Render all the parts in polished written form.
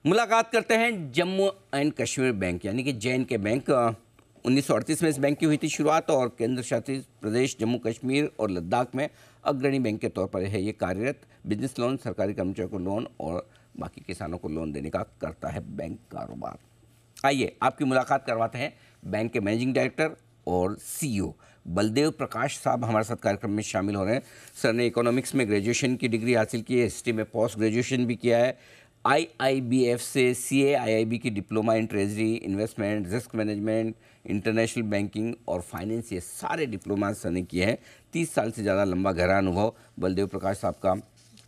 मुलाकात करते हैं जम्मू एंड कश्मीर बैंक यानी कि JNK बैंक। 1938 में इस बैंक की हुई थी शुरुआत और केंद्र शासित प्रदेश जम्मू कश्मीर और लद्दाख में अग्रणी बैंक के तौर पर है ये कार्यरत। बिजनेस लोन, सरकारी कर्मचारियों को लोन और बाकी किसानों को लोन देने का करता है बैंक कारोबार। आइए आपकी मुलाकात करवाते हैं बैंक के मैनेजिंग डायरेक्टर और CEO बलदेव प्रकाश साहब हमारे साथ कार्यक्रम में शामिल हो रहे हैं। सर ने इकोनॉमिक्स में ग्रेजुएशन की डिग्री हासिल की है, हिस्ट्री में पोस्ट ग्रेजुएशन भी किया है, IIBF से CA IIB की diploma in treasury, investment, risk management, international banking और फाइनेंस, ये सारे डिप्लोमा सर ने किए हैं। 30 साल से ज़्यादा लंबा गहरा अनुभव बलदेव प्रकाश साहब का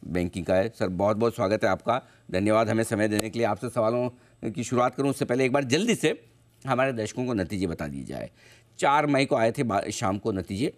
बैंकिंग का है। सर बहुत बहुत स्वागत है आपका, धन्यवाद हमें समय देने के लिए। आपसे सवालों की शुरुआत करूं उससे पहले एक बार जल्दी से हमारे दर्शकों को नतीजे बता दी जाए। 4 मई को आए थे शाम को नतीजे,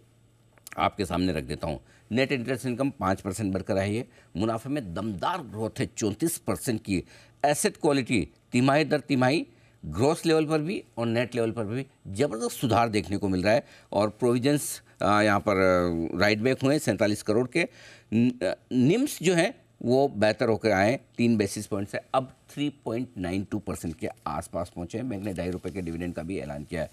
आपके सामने रख देता हूँ। नेट इंटरेस्ट इनकम 5% बढ़कर आई है, मुनाफे में दमदार ग्रोथ है 34% की। एसेट क्वालिटी तिमाही दर तिमाही ग्रोस लेवल पर भी और नेट लेवल पर भी ज़बरदस्त सुधार देखने को मिल रहा है। और प्रोविजंस यहाँ पर राइट बैक हुए 47 करोड़ के। निम्स जो हैं वो बेहतर होकर आए 3 बेसिस पॉइंट से, अब 3.92% के आसपास पहुँचे हैं। बैंक ने ₹2.5 के डिविडेंड का भी ऐलान किया है।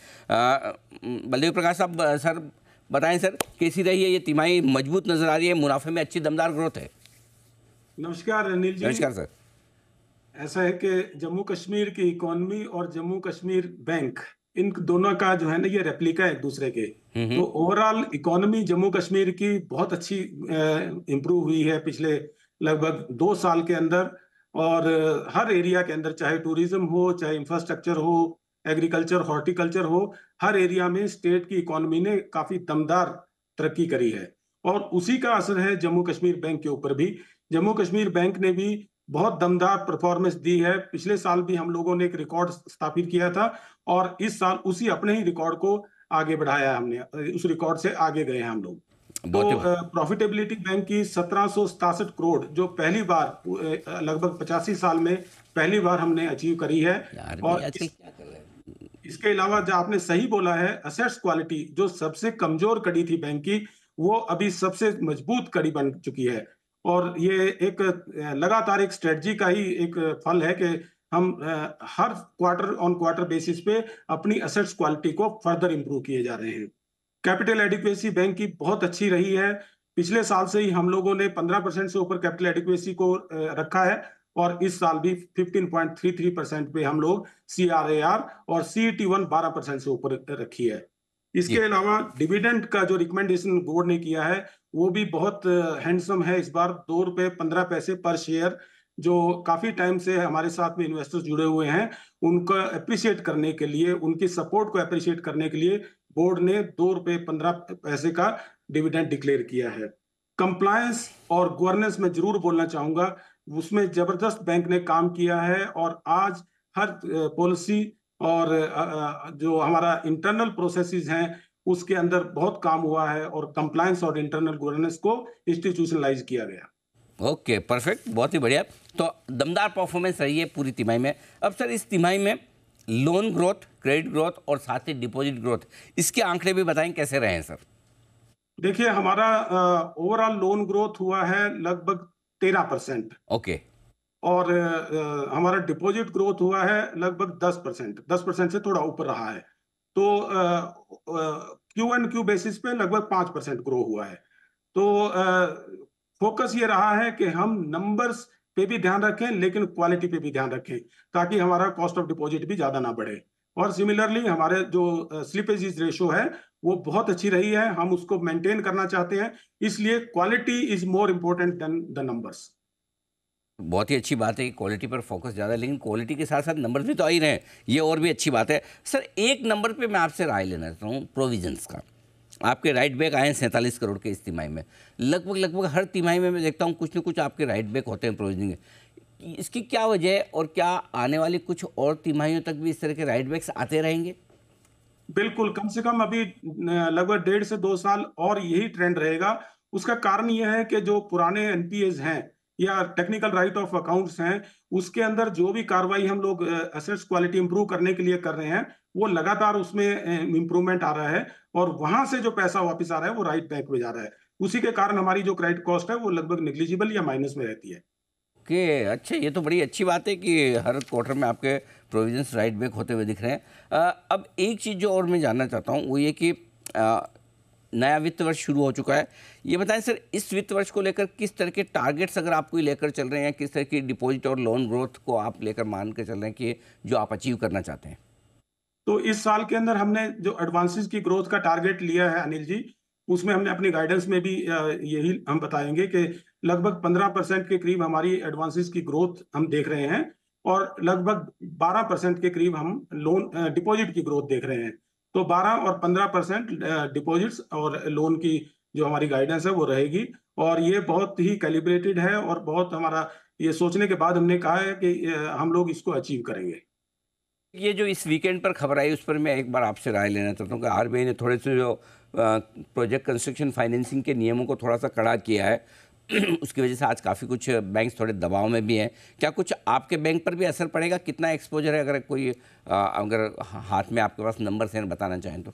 बलदेव प्रकाश साहब, सर बताएं सर, कैसी रही है ये तिमाही? मजबूत नजर आ रही है, मुनाफे में अच्छी दमदार ग्रोथ है। नमस्कार अनिल जी। नमस्कार सर। ऐसा है कि जम्मू कश्मीर की इकोनॉमी और जम्मू कश्मीर बैंक, इन दोनों का जो है ना ये रेप्लिका है एक दूसरे के। तो ओवरऑल इकोनॉमी जम्मू कश्मीर की बहुत अच्छी इंप्रूव हुई है पिछले लगभग 2 साल के अंदर। और हर एरिया के अंदर, चाहे टूरिज्म हो, चाहे इंफ्रास्ट्रक्चर हो, एग्रीकल्चर, हॉर्टिकल्चर हो, हर एरिया में स्टेट की इकोनॉमी ने काफी दमदार तरक्की करी है। और उसी का असर है जम्मू कश्मीर बैंक के ऊपर भी। जम्मू कश्मीर बैंक ने भी बहुत दमदार परफॉर्मेंस दी है। पिछले साल भी हम लोगों ने एक रिकॉर्ड स्थापित किया था और इस साल उसी अपने ही रिकॉर्ड को आगे बढ़ाया हमने, उस रिकॉर्ड से आगे गए हैं हम लोग। तो प्रॉफिटेबिलिटी बैंक की 1767 करोड़ जो पहली बार लगभग 85 साल में पहली बार हमने अचीव करी है। और इसके अलावा जो आपने सही बोला है, असेट्स क्वालिटी जो सबसे कमजोर कड़ी थी बैंक की, वो अभी सबसे मजबूत कड़ी बन चुकी है। और ये एक लगातार एक स्ट्रेटजी का ही एक फल है कि हम हर क्वार्टर ऑन क्वार्टर बेसिस पे अपनी असेट्स क्वालिटी को फर्दर इंप्रूव किए जा रहे हैं। कैपिटल एडिक्वेसी बैंक की बहुत अच्छी रही है। पिछले साल से ही हम लोगों ने 15% से ऊपर कैपिटल एडिक्वेसी को रखा है और इस साल भी 15.33% पे हम लोग CRAR और CET1 12% से ऊपर रखी है। इसके अलावा डिविडेंड का जो रिकमेंडेशन बोर्ड ने किया है वो भी बहुत हैंडसम है। इस बार ₹2.15 पर शेयर, जो काफी टाइम से हमारे साथ में इन्वेस्टर्स जुड़े हुए हैं, उनको अप्रिशिएट करने के लिए, उनकी सपोर्ट को अप्रिशिएट करने के लिए बोर्ड ने ₹2.15 का डिविडेंड डिक्लेयर किया है। कंप्लायंस और गवर्नेंस में जरूर बोलना चाहूंगा, उसमें जबरदस्त बैंक ने काम किया है। और आज हर पॉलिसी और जो हमारा इंटरनल प्रोसेसेस हैं उसके अंदर बहुत काम हुआ है और कंप्लायंस और इंटरनल गवर्नेंस को इंस्टीट्यूशनलाइज किया गया। ओके, परफेक्ट, बहुत ही बढ़िया। तो दमदार परफॉर्मेंस रही है पूरी तिमाही में। अब सर इस तिमाही में लोन ग्रोथ, क्रेडिट ग्रोथ और साथ ही डिपॉजिट ग्रोथ, इसके आंकड़े भी बताएं कैसे रहे हैं सर? देखिए, हमारा ओवरऑल लोन ग्रोथ हुआ है लगभग 13%। ओके। और हमारा डिपॉजिट ग्रोथ हुआ है लगभग 10%, 10% से थोड़ा ऊपर रहा है। तो Q&Q बेसिस पे लगभग 5% ग्रो हुआ है। तो फोकस ये रहा है कि हम नंबर्स पे भी ध्यान रखें लेकिन क्वालिटी पे भी ध्यान रखें, ताकि हमारा कॉस्ट ऑफ डिपॉजिट भी ज्यादा ना बढ़े। और सिमिलरली हमारे जो स्लिपेज रेशो है वो बहुत अच्छी रही है, हम उसको मेंटेन करना चाहते हैं। इसलिए quality is more important then the numbers. बहुत ही अच्छी बात है कि क्वालिटी पर फोकस ज़्यादा, लेकिन क्वालिटी के साथ साथ नंबर भी तो आ ही रहे हैं, ये और भी अच्छी बात है। सर एक नंबर पे मैं आपसे राय लेना चाहता हूँ, प्रोविजंस का। आपके राइट बैक आए हैं 47 करोड़ के इस तिमाही में। लगभग हर तिमाही में मैं देखता हूँ कुछ न कुछ आपके राइट बैक होते हैं प्रोविजनिंग। इसकी क्या वजह है और क्या आने वाली कुछ और तिमाहियों तक भी इस तरह के राइट बैक्स आते रहेंगे? बिल्कुल, कम से कम अभी लगभग 1.5 से 2 साल और यही ट्रेंड रहेगा। उसका कारण यह है कि जो पुराने एनपीएज हैं या टेक्निकल राइट ऑफ अकाउंट्स हैं, उसके अंदर जो भी कार्रवाई हम लोग एसेट्स क्वालिटी इंप्रूव करने के लिए कर रहे हैं, वो लगातार उसमें इंप्रूवमेंट आ रहा है और वहां से जो पैसा वापस आ रहा है वो राइट बैंक में जा रहा है। उसी के कारण हमारी जो क्रेडिट कॉस्ट है वो लगभग नेग्लिजिबल या माइनस में रहती है। ओके, अच्छा, ये तो बड़ी अच्छी बात है कि हर क्वार्टर में आपके प्रोविजंस राइट बैक होते हुए दिख रहे हैं। अब एक चीज़ जो और मैं जानना चाहता हूँ वो ये कि नया वित्त वर्ष शुरू हो चुका है। ये बताएं सर, इस वित्त वर्ष को लेकर किस तरह के टारगेट्स अगर आप कोई लेकर चल रहे हैं, किस तरह की डिपॉजिट और लोन ग्रोथ को आप लेकर मान कर चल रहे हैं कि जो आप अचीव करना चाहते हैं? तो इस साल के अंदर हमने जो एडवांसेस की ग्रोथ का टारगेट लिया है अनिल जी, उसमें हमने अपनी गाइडेंस में भी यही हम बताएंगे कि लगभग 15% के करीब हमारी एडवांसेस की ग्रोथ हम देख रहे हैं और लगभग 12% के करीब हम लोन डिपॉजिट की ग्रोथ देख रहे हैं। तो 12 और 15% डिपॉजिट्स और लोन की जो हमारी गाइडेंस है वो रहेगी और ये बहुत ही कैलिब्रेटेड है और बहुत हमारा ये सोचने के बाद हमने कहा है कि हम लोग इसको अचीव करेंगे। ये जो इस वीकेंड पर खबर आई उस पर मैं एक बार आपसे राय लेना चाहता हूँ कि आरबीआई ने थोड़े से जो प्रोजेक्ट कंस्ट्रक्शन फाइनेंसिंग के नियमों को थोड़ा सा कड़ा किया है उसकी वजह से आज काफ़ी कुछ बैंक्स थोड़े दबाव में भी हैं। क्या कुछ आपके बैंक पर भी असर पड़ेगा? कितना एक्सपोजर है, अगर कोई अगर हाथ में आपके पास नंबर हैं बताना चाहें तो?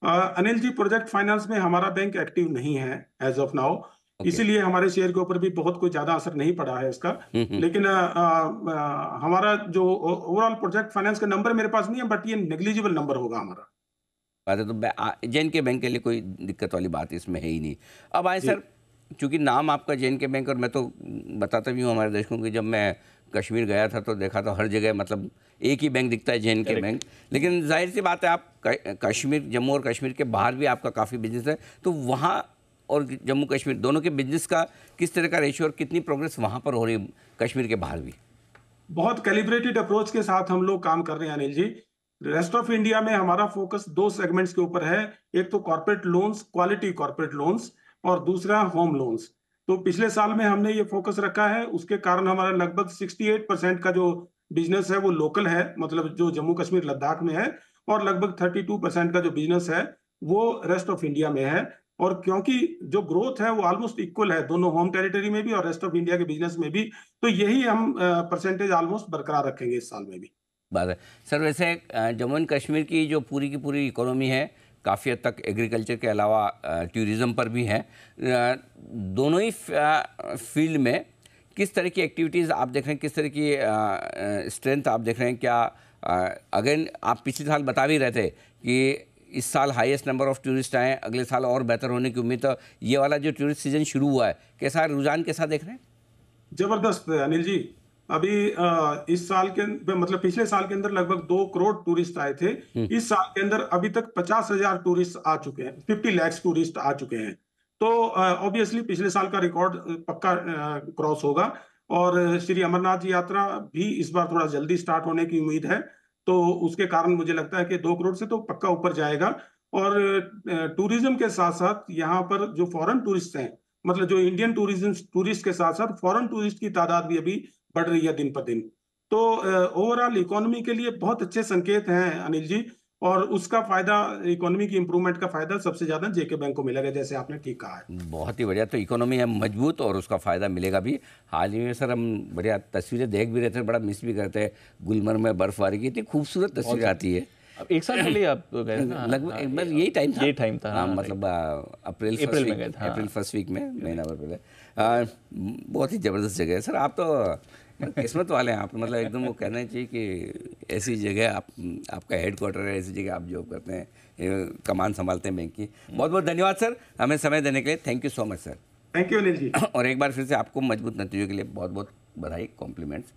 अनिल जी, प्रोजेक्ट फाइनेंस में हमारा बैंक एक्टिव नहीं है एज ऑफ नाउ, ओके। इसीलिए हमारे शेयर के ऊपर भी बहुत कोई ज्यादा असर नहीं पड़ा है इसका। हम्म। लेकिन हमारा जो ओवरऑल प्रोजेक्ट फाइनेंस का नंबर मेरे पास नहीं है, बट ये नेग्लिजिबल नंबर होगा हमारा। बात है तो जैन के बैंक के लिए कोई दिक्कत वाली बात इसमें है ही नहीं। अब आए जी। सर, चूंकि नाम आपका जैन के बैंक, और मैं तो बताता भी हूँ हमारे दर्शकों को, जब मैं कश्मीर गया था तो देखा था हर जगह मतलब एक ही बैंक दिखता है, जैन के बैंक। लेकिन जाहिर सी बात है आप कश्मीर, जम्मू और कश्मीर के बाहर भी आपका काफ़ी बिजनेस है, तो वहाँ और जम्मू कश्मीर दोनों के बिजनेस का किस तरह का रेशियो और कितनी प्रोग्रेस वहाँ पर हो रही है कश्मीर के बाहर भी? बहुत कैलिब्रेटेड अप्रोच के साथ हम लोग काम कर रहे हैं Anil ji. Rest of India में हमारा फोकस दो सेगमेंट्स के ऊपर है। एक तो corporate loans, quality corporate loans, और दूसरा होम लोन्स। तो पिछले साल में हमने ये फोकस रखा है, उसके कारण हमारा लगभग 68% का जो बिजनेस है वो लोकल है, मतलब जो जम्मू कश्मीर लद्दाख में है, और लगभग 32% का जो बिजनेस है वो रेस्ट ऑफ इंडिया में है। और क्योंकि जो ग्रोथ है वो ऑलमोस्ट इक्वल है दोनों होम टेरिटरी में भी और रेस्ट ऑफ इंडिया के बिजनेस में भी, तो यही हम परसेंटेज ऑलमोस्ट बरकरार रखेंगे इस साल में भी। बात है सर। वैसे जम्मू एंड कश्मीर की जो पूरी की पूरी इकोनॉमी है काफ़ी हद तक एग्रीकल्चर के अलावा टूरिज़्म पर भी है। दोनों ही फील्ड में किस तरह की एक्टिविटीज़ आप देख रहे हैं, किस तरह की स्ट्रेंथ आप देख रहे हैं? क्या अगेन आप पिछले साल बता भी रहे थे कि इस साल हाईएस्ट नंबर ऑफ टूरिस्ट आए, अगले साल और बेहतर होने की उम्मीद। तो ये वाला जो टूरिस्ट सीजन शुरू हुआ है, कैसा रुझान कैसा देख रहे हैं? जबरदस्त है अनिल जी। अभी इस साल के मतलब पिछले साल के अंदर लगभग 2 करोड़ टूरिस्ट आए थे। इस साल के अंदर अभी तक 50,000 टूरिस्ट आ चुके हैं, 50 लाख टूरिस्ट आ चुके हैं। तो ऑब्वियसली पिछले साल का रिकॉर्ड पक्का क्रॉस होगा। और श्री अमरनाथ यात्रा भी इस बार थोड़ा जल्दी स्टार्ट होने की उम्मीद है, तो उसके कारण मुझे लगता है कि 2 करोड़ से तो पक्का ऊपर जाएगा। और टूरिज्म के साथ साथ यहाँ पर जो फॉरेन टूरिस्ट हैं, मतलब जो इंडियन टूरिस्ट के साथ साथ फॉरेन टूरिस्ट की तादाद भी अभी बढ़ रही है दिन पर दिन। तो ओवरऑल इकोनॉमी के लिए बहुत अच्छे संकेत हैं अनिल जी। और उसका फायदा, इकोनॉमी की इंप्रूवमेंट का फायदा सबसे ज्यादा जेके बैंक को मिलेगा, जैसे आपने ठीक कहा है। बहुत ही बढ़िया। तो इकोनॉमी है मजबूत और उसका फ़ायदा मिलेगा भी। हाल ही में सर हम बढ़िया तस्वीरें देख भी रहे थे, बड़ा मिस भी करते हैं। गुलमर्ग में बर्फबारी की इतनी खूबसूरत तस्वीर आती है। अब एक साल पहले आप गए थे ना? लगभग बस यही टाइम था। यही टाइम था, हाँ, हाँ, मतलब अप्रैल में गए थे, हाँ। अप्रैल फर्स्ट वीक में, महीना भर पहले। बहुत ही ज़बरदस्त जगह है सर। आप तो किस्मत वाले हैं आप, मतलब एकदम वो कहना चाहिए कि ऐसी जगह आपका हेड क्वार्टर है, ऐसी जगह आप जॉब करते हैं, कमान संभालते हैं बैंक की। बहुत बहुत धन्यवाद सर हमें समय देने के लिए। Thank you so much sir. Thank you Anil ji. और एक बार फिर से आपको मजबूत नतीजों के लिए बहुत बहुत बधाई, कॉम्प्लीमेंट्स।